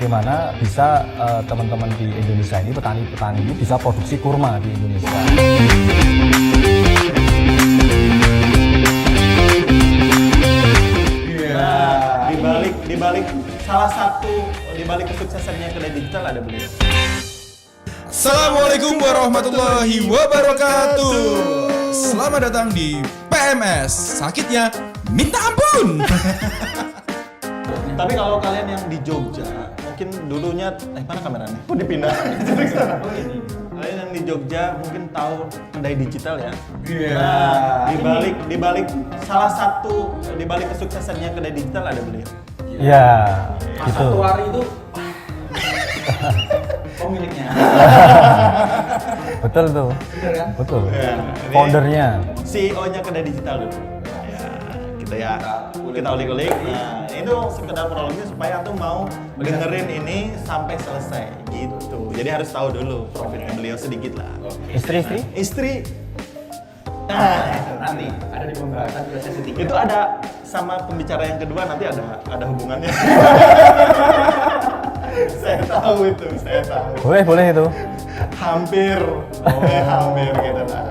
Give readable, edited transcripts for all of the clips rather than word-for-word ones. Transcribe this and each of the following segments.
bagaimana bisa teman-teman di Indonesia ini, petani-petani ini bisa produksi kurma di Indonesia. Di balik kesuksesannya kedai digital ada beliau. Assalamualaikum warahmatullahi wabarakatuh. Selamat datang di PMS. Sakitnya minta ampun. Tapi kalau kalian yang di Jogja, mungkin dulunya mana kameranya? Oh dipindah. Kalian yang di Jogja mungkin tahu kedai digital ya. Nah, di balik salah satu di balik kesuksesannya kedai digital ada beliau. Ya, gitu. Satu hari itu pemiliknya. Betul tuh. Bener kan? Betul. Ya, Foundernya. CEO-nya kedai digital dulu. Ya, kita ulik-ulik. Nah, itu sekedar prolognya supaya tuh mau dengerin ini sampai selesai gitu. Jadi harus tahu dulu profilnya beliau sedikit lah. Istri-istri? Istri. Nanti ada di pembahasan di sesi 3. Itu ada sama pembicara yang kedua nanti ada hubungannya. Saya tahu. Boleh itu. Hampir gitu lah.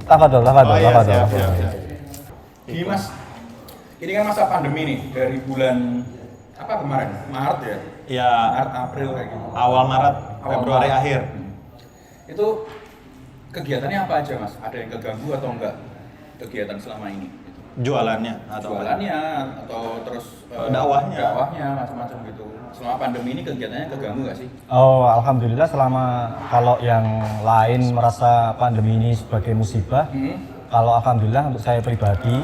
Tafadhol. Siap. Ini Mas, ini kan masa pandemi nih dari bulan apa kemarin? Maret ya? Ya, Maret, April kayak gitu. awal Maret, Februari Maret. akhir. Itu kegiatannya apa aja Mas? Ada yang keganggu atau enggak kegiatan selama ini? Jualannya atau Jualannya atau terus dakwahnya macam-macam gitu. Selama pandemi ini kegiatannya keganggu nggak sih? Oh, alhamdulillah selama kalau yang lain merasa pandemi ini sebagai musibah, kalau alhamdulillah untuk saya pribadi,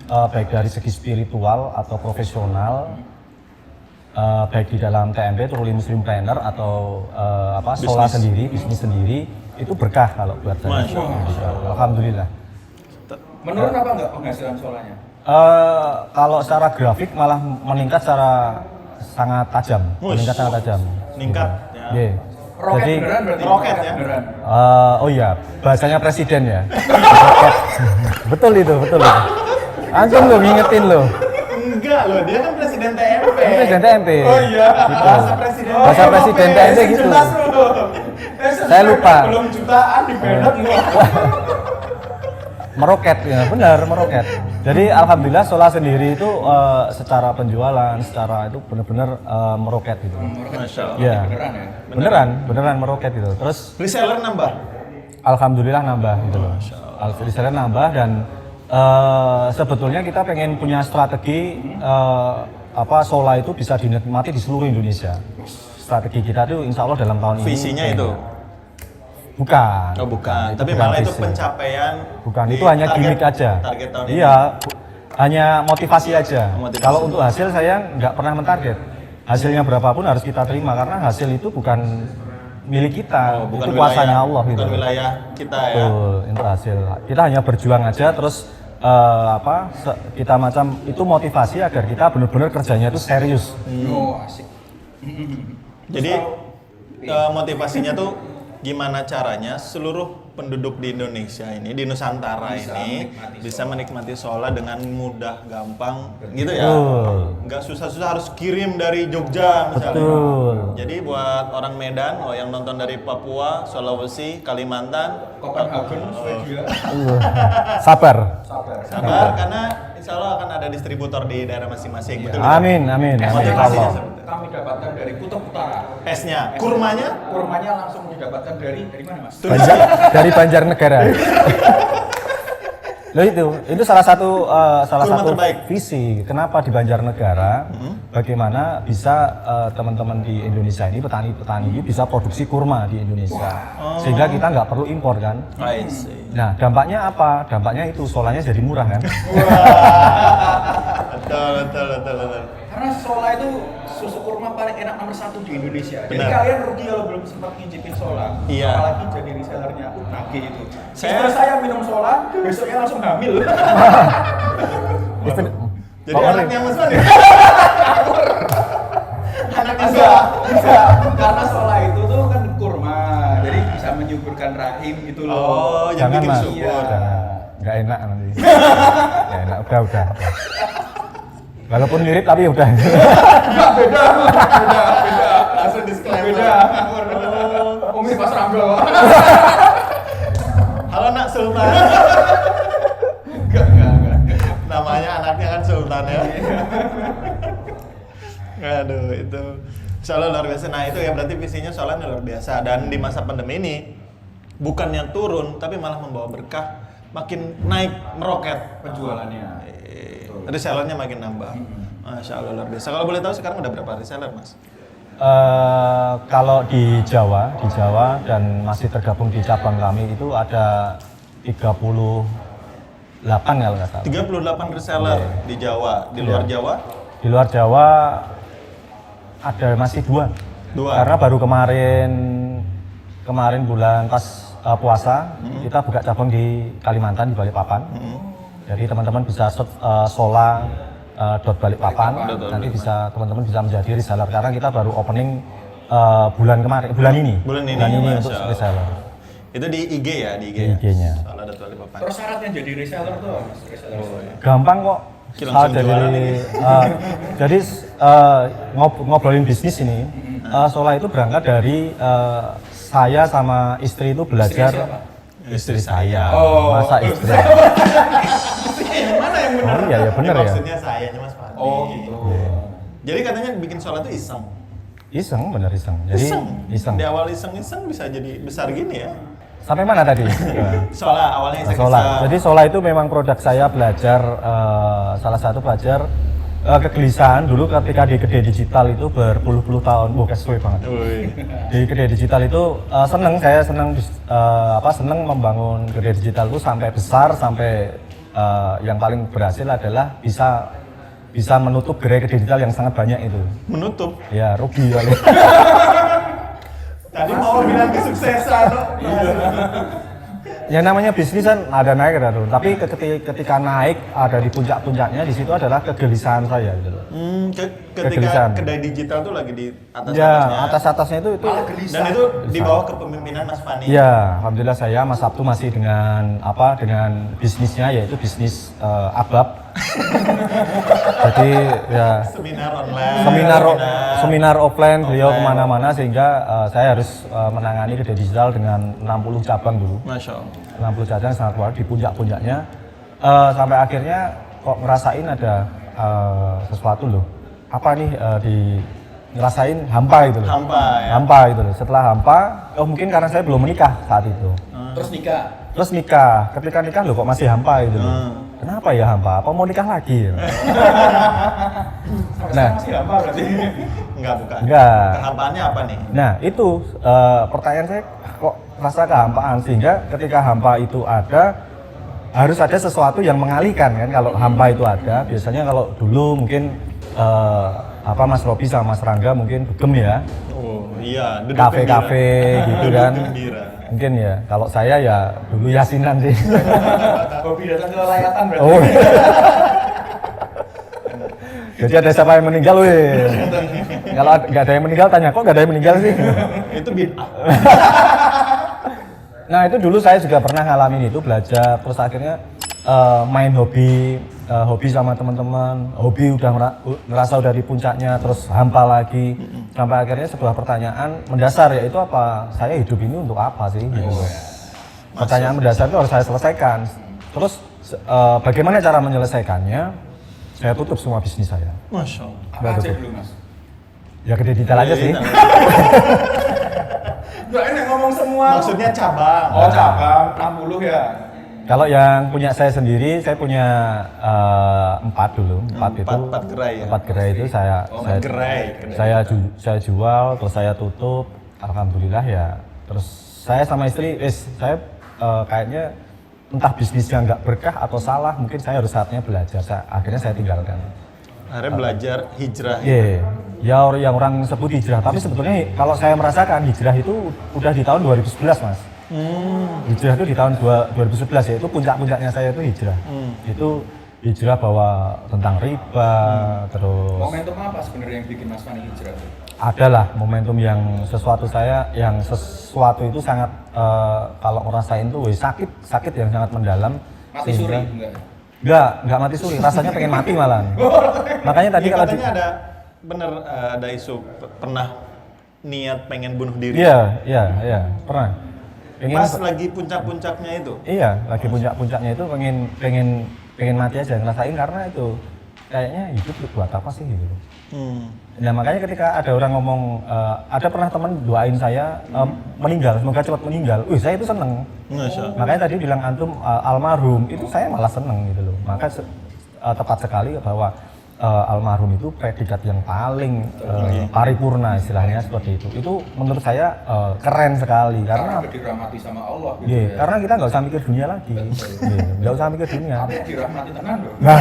baik dari segi spiritual atau profesional, baik di dalam TMP, Truly Muslim Planner atau Sola sendiri, bisnis sendiri, itu berkah kalau buat saya. Masya Allah. Alhamdulillah. Menurun apa enggak penghasilan solanya? Kalau secara grafik malah meningkat secara sangat tajam, meningkat sangat tajam. Meningkat, Gitu. ya. Yeah. Roket Jadi, beneran berarti? roket ya? Beneran. oh iya, bahasanya presiden ya. betul itu. Antum lo ngingetin lo. Enggak loh, dia kan presiden TMP. Presiden TMP. Oh iya, Gitu. bahasa presiden. Bahasa presiden TMP gitu. Saya lupa. Belum jutaan di banner Meroket ya, benar meroket. Jadi alhamdulillah Sola sendiri itu secara penjualan, secara itu benar-benar meroket gitu. Masya Allah. Iya. Beneran ya? Beneran meroket gitu. Terus Reseller nambah. alhamdulillah nambah gitu loh. Alhamdulillah nambah dan sebetulnya kita pengen punya strategi Sola itu bisa dinikmati di seluruh Indonesia. Strategi kita tuh insya Allah dalam tahun ini. Visinya itu. Bukan. Oh bukan, tapi bukan malah itu visi. pencapaian. Bukan, di itu hanya target- gimmick aja. Target tahun ini. Iya, hanya motivasi aja. Motivasi. Kalau untuk hasil saya nggak pernah mentarget. Hasilnya berapapun harus kita terima karena hasil itu bukan milik kita, Oh, itu kuasanya Allah bukan gitu. wilayah kita ya. Betul, itu hasil. Kita hanya berjuang aja terus kita macam itu motivasi agar kita benar-benar kerjanya itu serius. Oh asik. Jadi motivasinya tuh gimana caranya seluruh penduduk di Indonesia ini, di Nusantara ini bisa menikmati Sola dengan mudah, gampang, gitu ya. Betul. Nggak susah-susah harus kirim dari Jogja misalnya. Betul. Jadi buat orang Medan, yang nonton dari Papua, Sulawesi, Kalimantan, Copenhagen, Swedia. Sabar. sabar karena insya Allah akan ada distributor di daerah masing-masing. Betul. Amin. Motivasinya Allah. Kami dapatkan dari Kutub Utara. Esnya, kurmanya Kurmanya langsung didapatkan dari mana Mas? Dari Banjarnegara. Loh itu salah satu terbaik. visi kenapa di Banjarnegara bagaimana bisa teman-teman di Indonesia ini petani-petani ini bisa produksi kurma di Indonesia sehingga kita nggak perlu impor kan. I see. Nah dampaknya apa? Dampaknya itu solanya jadi murah kan. Betul. Karena Sola itu susu kurma paling enak nomor 1 di Indonesia. Jadi Benar. kalian rugi kalau belum sempat ngicipin Sola. Iya. Apalagi jadi resellernya Unagi itu. Saya- Saya minum Sola, besoknya langsung hamil. Jadi anaknya Mas Man ya? Anaknya Bisa. Karena Sola itu tuh kan kurma. Jadi bisa menyuburkan rahim gitu loh. Oh, yang Jangan bikin mas, subur. jangan. Nggak enak nanti. Nggak enak, udah. Walaupun mirip tapi udah. Enggak beda. Langsung disclaimer. Beda. Umi Mas Rangga. Halo nak Sultan. Enggak. Namanya anaknya kan Sultan ya. Aduh, itu soalnya luar biasa. Nah itu ya berarti visinya soalnya luar biasa. Dan di masa pandemi ini bukan yang turun, tapi malah membawa berkah, makin naik meroket Penjualannya. resellernya makin nambah. Masya Allah luar biasa. Kalau boleh tahu sekarang udah berapa reseller mas? Kalau di Jawa dan masih tergabung di cabang kami itu ada 38 kalau nggak salah. 38 reseller di Jawa. Di luar Jawa? Di luar Jawa ada masih dua. Karena baru kemarin bulan pas puasa kita buka cabang di Kalimantan di Balikpapan. Jadi teman-teman bisa search Balikpapan, nanti teman-teman bisa menjadi reseller karena kita baru opening bulan ini untuk reseller. Itu di IG ya, di IG. Di IG-nya. Soal ada Balikpapan. Terus syaratnya jadi reseller tuh, Mas? Reseller. Gampang kok. Langsung jualan ini. Jadi ngobrolin bisnis ini, Sola itu berangkat dari saya sama istri itu belajar. Istri saya. Masa istri? Yang mana yang benar? Oh iya ya benar ya. Maksudnya sayanya Mas Fadi. Oh gitu. Jadi katanya bikin sholat itu iseng. Iseng, bener iseng. Jadi iseng. Di awal iseng-iseng bisa jadi besar gini ya. Sampai mana tadi? Soalnya awalnya iseng-iseng. Sola. Jadi Sola itu memang produk saya belajar salah satu belajar kegelisahan dulu ketika di Kedai Digital itu berpuluh-puluh tahun. Wah, sesuai banget. Di Kedai Digital itu saya seneng membangun Kedai Digital itu sampai besar sampai yang paling berhasil adalah bisa menutup gerai Kedai Digital yang sangat banyak itu. Menutup. Ya, rugi kali. Tadi mau bilang kesuksesan. Ya namanya bisnis kan ada naik ada turun. Tapi ketika naik ada di puncak-puncaknya di situ adalah kegelisahan saya gitu loh. Ketika Kegelisahan. Kedai Digital tuh lagi di Ya, atas-atasnya. atas-atasnya itu Dan itu di bawah kepemimpinan Mas Fani. ya, alhamdulillah saya Mas Sabtu masih dengan bisnisnya yaitu bisnis abab. Jadi ya seminar offline beliau kemana-mana sehingga saya harus menangani Kedai Digital dengan 60 cabang dulu. Masya Allah. 60 cabang sangat kuat di puncak-puncaknya sampai akhirnya kok ngerasain ada sesuatu loh. Apa nih ngerasain hampa gitu loh. Hampa gitu loh. Setelah hampa, mungkin karena saya belum menikah saat itu. Terus nikah. Ketika nikah loh kok masih hampa gitu loh. Kenapa ya hampa? Apa mau nikah lagi? Nah, Masih hampa berarti. Bukan. Enggak. Kehampaannya apa nih? Nah itu pertanyaan saya kok rasa kehampaan sehingga ketika hampa itu ada harus ada sesuatu yang mengalihkan kan kalau hampa itu ada biasanya kalau dulu mungkin Mas Robi sama Mas Rangga mungkin dugem ya Oh iya, kafe-kafe gitu kan gembira. mungkin ya kalau saya ya dulu yasinan sih. Hobi datang ke layatan berarti. Oh. Jadi ada siapa yang meninggal weh. Kalau nggak ada yang meninggal tanya kok nggak ada yang meninggal sih. Itu bid'ah. Nah itu dulu saya juga pernah ngalamin itu belajar terus akhirnya main hobi sama teman-teman hobi udah ngerasa udah di puncaknya terus hampa lagi sampai akhirnya sebuah pertanyaan mendasar yaitu apa saya hidup ini untuk apa sih gitu. Pertanyaan mendasar itu harus saya selesaikan terus bagaimana cara menyelesaikannya saya tutup semua bisnis saya. Masya Allah. Apa aja dulu Mas? Ya Kedai Digital aja sih. Nggak enak ngomong semua. Maksudnya cabang. Oh cabang 60 ya. Kalau yang punya saya sendiri, saya punya 4 dulu. 4 itu. 4 gerai ya? 4 gerai itu saya jual, terus saya tutup. Alhamdulillah ya. Terus saya sama istri, saya kayaknya entah bisnisnya nggak berkah atau salah, mungkin saya harus saatnya belajar. Akhirnya saya tinggalkan. Akhirnya belajar hijrah. Iya, ya yang orang sebut hijrah. Tapi sebetulnya kalau saya merasakan hijrah itu udah di tahun 2011 mas. Hijrah itu di tahun 2011 ya, itu puncak-puncaknya saya itu hijrah. Itu hijrah bahwa tentang riba, terus Momentum apa sebenarnya yang bikin Mas Fani hijrah? adalah momentum yang sesuatu itu sangat kalau ngerasain tuh sakit yang sangat mendalam. Mati suri Enggak mati suri, rasanya pengen mati malah. Makanya tadi Ya, kalau katanya ada isu pernah niat pengen bunuh diri? Iya, pernah. Pas lagi puncak-puncaknya itu? Iya, lagi puncak-puncaknya itu pengen mati aja, ngerasain karena itu kayaknya hidup buat apa sih gitu. Nah makanya ketika ada orang ngomong, ada pernah teman doain saya meninggal, semoga cepat meninggal. Saya itu seneng. Makanya tadi bilang antum almarhum, itu saya malah seneng gitu loh. Maka tepat sekali bahwa almarhum itu predikat yang paling paripurna istilahnya seperti itu. Itu menurut saya keren sekali karena dirahmati sama Allah gitu yeah, karena kita nggak usah mikir dunia lagi. Nggak usah mikir dunia. Tapi dirahmati tenan loh. Nah,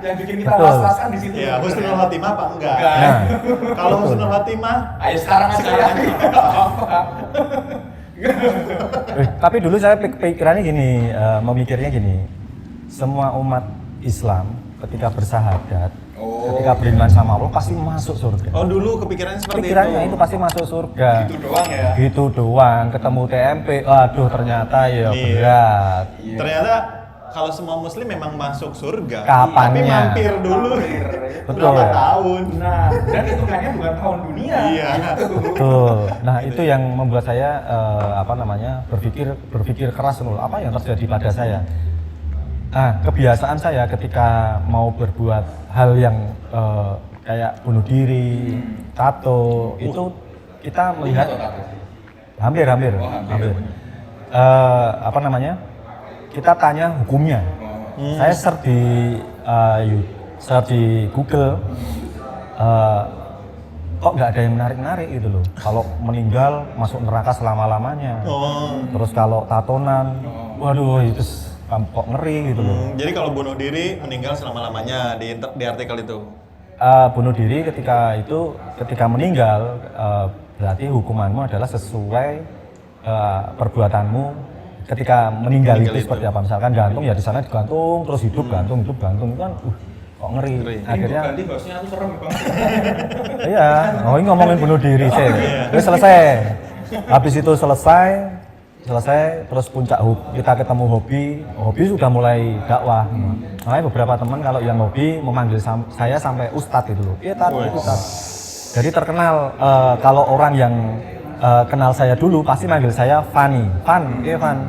Yang bikin kita betul. was-wasan di situ. Ya, husnul khotimah apa enggak? Nah, Kalau husnul khotimah, Ayo sekarang aja. tapi dulu saya pikirannya gini, memikirnya gini, semua umat Islam ketika bersahadat, ketika beriman sama Allah pasti masuk surga. oh dulu kepikirannya seperti Pikirannya itu. itu pasti masuk surga. Gitu doang ya. Gitu doang, ketemu TMP, aduh ternyata ya Iya. berat. Ternyata kalau semua muslim memang masuk surga. Kapannya? Tapi mampir dulu. Betul. Berapa tahun? Nah, dan hitungannya bukan tahun dunia. Iya. Betul. Nah itu yang membuat saya berpikir keras loh, apa yang terjadi pada saya. Nah, kebiasaan saya ketika mau berbuat hal yang kayak bunuh diri, tato, itu kita melihat hampir. Kita tanya hukumnya. Saya search di Google, kok nggak ada yang menarik gitu loh. Kalau meninggal masuk neraka selama-lamanya. Terus kalau tatonan, waduh itu kok ngeri gitu loh. Jadi kalau bunuh diri meninggal selama-lamanya di artikel itu. Bunuh diri ketika meninggal berarti hukumanmu adalah sesuai perbuatanmu ketika meninggal itu seperti apa. Misalkan gantung ya di sana digantung, terus hidup gantung itu kan kok ngeri. Akhirnya Ganti bosnya aku serem banget. iya, ini ngomongin bunuh diri sih. Terus selesai. Habis itu selesai terus puncak kita ketemu hobi sudah mulai dakwah. Makanya beberapa teman kalau yang hobi memanggil saya sampai ustadz gitu loh. Iya ustadz. Jadi terkenal kalau orang yang kenal saya dulu pasti manggil saya Fani. Van.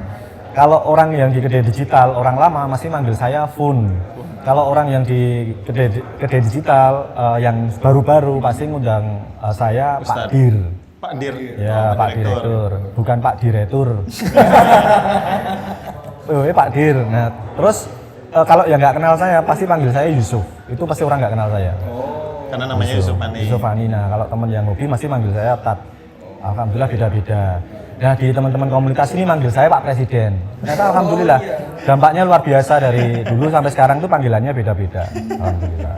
Kalau orang yang di Kedai Digital orang lama masih manggil saya Fun. Kalau orang yang di Kedai Digital yang baru-baru pasti ngundang saya Pak Dir. Pak Dir. Ya, Pak Direktur, bukan Pak Direktur. Pak Dir. Nah, terus kalau yang nggak kenal saya pasti panggil saya Yusuf. Itu pasti orang nggak kenal saya. Karena namanya Yusuf Fani. Yusuf Fani. Nah, kalau teman yang hobi masih manggil saya Tat. Alhamdulillah beda-beda. Nah, di teman-teman komunitas ini manggil saya Pak Presiden. Ternyata alhamdulillah dampaknya luar biasa dari dulu sampai sekarang tuh panggilannya beda-beda. Alhamdulillah.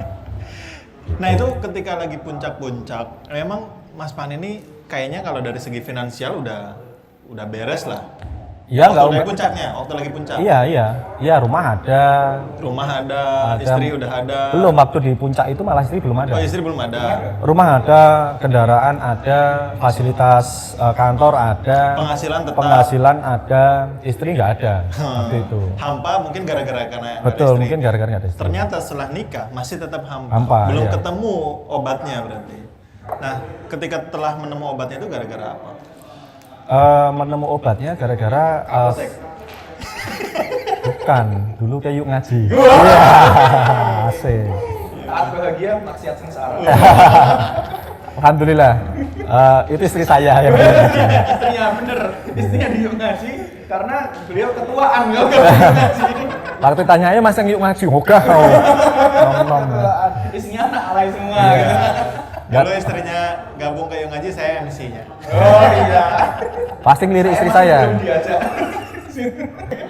Nah itu ketika lagi puncak-puncak, memang Mas Pan ini kayaknya kalau dari segi finansial udah beres lah. Iya, waktu lagi puncak. Iya, rumah ada, istri udah ada. Belum, waktu di puncak itu malah istri belum ada. Oh, istri belum ada. Rumah ada, kendaraan ada, fasilitas kantor ada, penghasilan ada, istri nggak ada waktu itu. Hampa mungkin gara-gara karena Betul, ada istri. mungkin gara-gara nggak ada istri. Ternyata setelah nikah masih tetap hampa. Belum iya. ketemu obatnya berarti. Nah, ketika telah menemu obatnya itu gara-gara apa? Menemu obatnya gara-gara bukan, dulu kayak yuk ngaji. Iya, asik. Saat bahagia maksiat sengsara. Alhamdulillah, itu istri saya yang Istrinya bener, istrinya di yuk ngaji karena beliau ketuaan nggak ngaji. waktu tanyanya mas yang yuk ngaji, ogah kau. Nom-nom. Isinya anak alay semua gitu. Dulu istrinya gabung ke Yuk Ngaji, saya MC-nya. Oh iya. Pasti ngelirik istri saya. Belum diajak.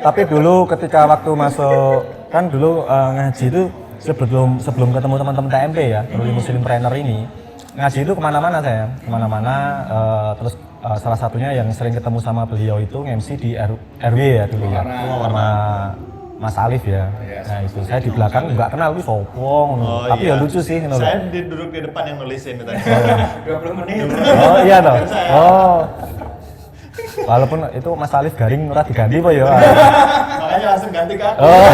Tapi dulu ketika waktu masuk, kan dulu ngaji itu sebelum ketemu teman-teman TMP ya, Truly Muslim Trainer ini, ngaji itu kemana-mana saya, terus salah satunya yang sering ketemu sama beliau itu MC di RW ya dulu ya, sama Mas Alif ya. Nah itu saya di belakang nggak kenal itu sopong, tapi ya lucu sih. Saya duduk di depan yang nulisin tadi. 20 menit. Oh iya toh. Oh. Walaupun itu Mas Alif garing ora diganti po ya. Makanya langsung ganti kan. Oh.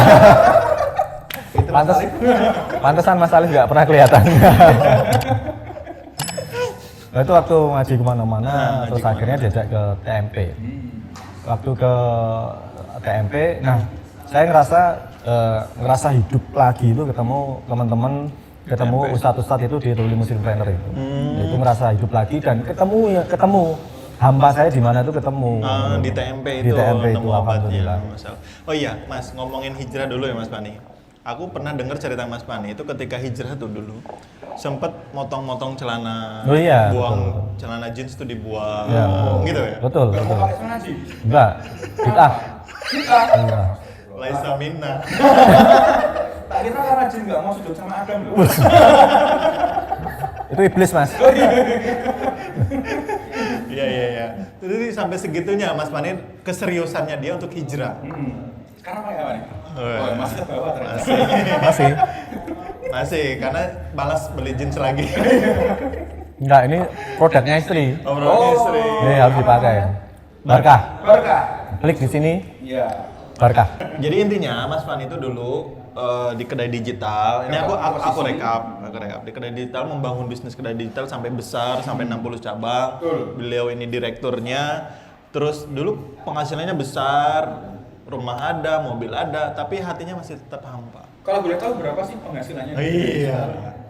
Pantesan Mas Alif nggak pernah kelihatan. Nah, itu waktu ngaji kemana-mana, terus ngaji akhirnya diajak ke TMP. Waktu ke TMP, nah saya ngerasa hidup lagi itu ketemu teman-teman, ketemu ustadz-ustadz itu di Ruli Muslim Trainer itu. Itu ngerasa hidup lagi dan ketemu hamba saya di mana itu ketemu. Di TMP Di itu, TMP itu, nemu obatnya. alhamdulillah. Masalah. Oh iya, Mas, ngomongin hijrah dulu ya Mas Pani. Aku pernah dengar cerita Mas Pani itu ketika hijrah tuh dulu sempet motong-motong celana, Oh iya, buang betul. celana jeans tuh dibuang, Ya, gitu ya. Betul, Gak betul. mau pakai celana sih. Enggak, kita. Iya. Laisa minna. Tak kira karena jin gak mau sujud sama Adam loh. Itu iblis, Mas. Iya. Jadi sampai segitunya Mas Pani keseriusannya dia untuk hijrah. Sekarang pakai apa nih? Oh, Oh, masih ke bawah ternyata. Masih. Masih, karena balas beli jeans lagi. Enggak, ini produknya istri. Obrolan istri. Ini harus dipakai. Barkah. Berkah. Klik di sini, Iya. barkah. Jadi intinya Mas Fan itu dulu di kedai digital. Ini aku rekap di kedai digital, membangun bisnis kedai digital sampai besar, sampai 60 cabang. Beliau ini direkturnya. Terus dulu penghasilannya besar, rumah ada, mobil ada, tapi hatinya masih tetap hampa. Kalau boleh tahu berapa sih penghasilannya? Iya.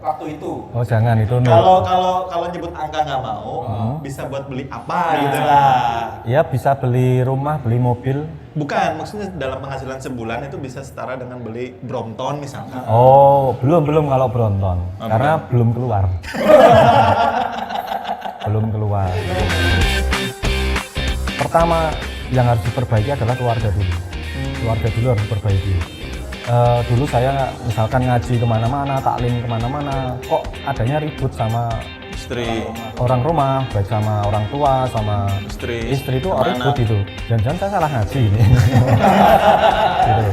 Waktu itu. Oh jangan itu Kalau nyebut angka nggak mau, bisa buat beli apa gitu lah. Ya bisa beli rumah, beli mobil. Bukan, maksudnya dalam penghasilan sebulan itu bisa setara dengan beli Brompton misalnya. Oh belum kalau Brompton, Oh, karena belum keluar. Belum keluar. Pertama yang harus diperbaiki adalah keluarga dulu. Keluarga dulu harus diperbaiki. Dulu saya misalkan ngaji kemana-mana, taklim kemana-mana, kok adanya ribut sama Istri. orang rumah, baik sama orang tua, sama Istri. istri itu Sama ribut anak. itu. Jangan-jangan saya salah ngaji ini. Gitu.